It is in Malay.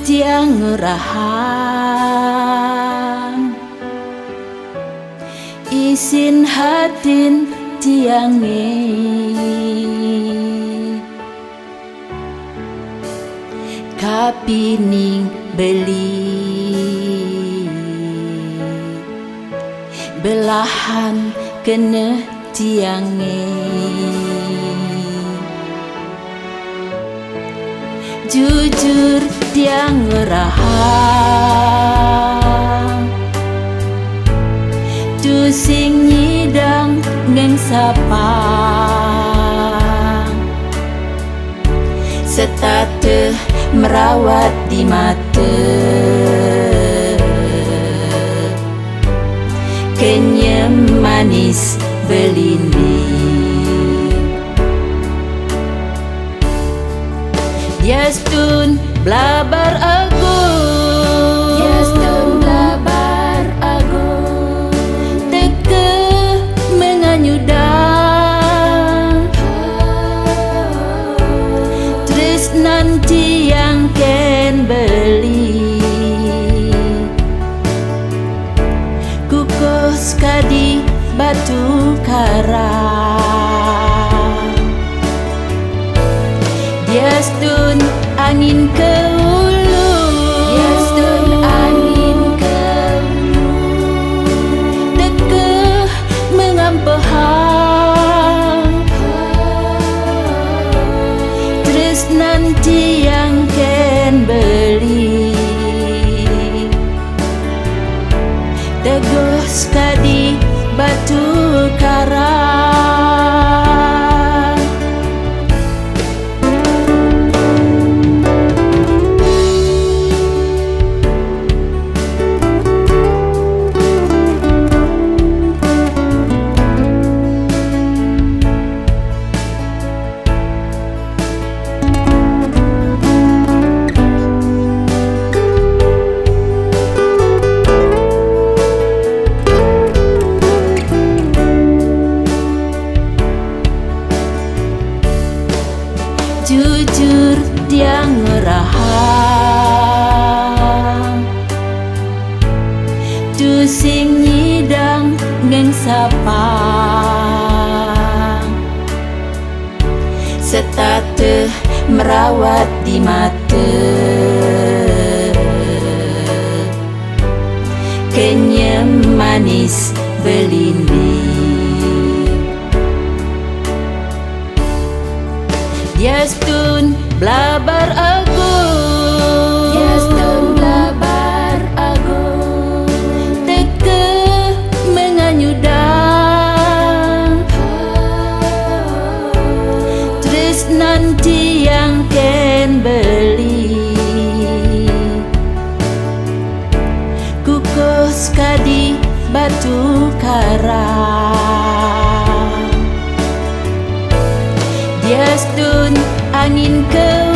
tiang ngerahan isin hatin tiange kapining beli belahan kena tiange jujur tiang ngerahan tu sing nyidang ngeng sapang setate merawat di mata kenyam manis belinding Yastun blabar agung Yastun blabar agung teke menganyudang terus nanti yang ken beli kukos kadi batu karang Yastun angin ke hulu Yastun angin ke hulu teke mengampehang terus nanti yang ken beli tegos kadi batu karang jujur tiang ngerahan tu sing nyidang ngeng sapang setate merawat di mata kenyam manis belinding Yastun blabar agung Yastun blabar agung teke menganyudang terus nanti yang ken beli kukos kadi batu karang Yastun angin ke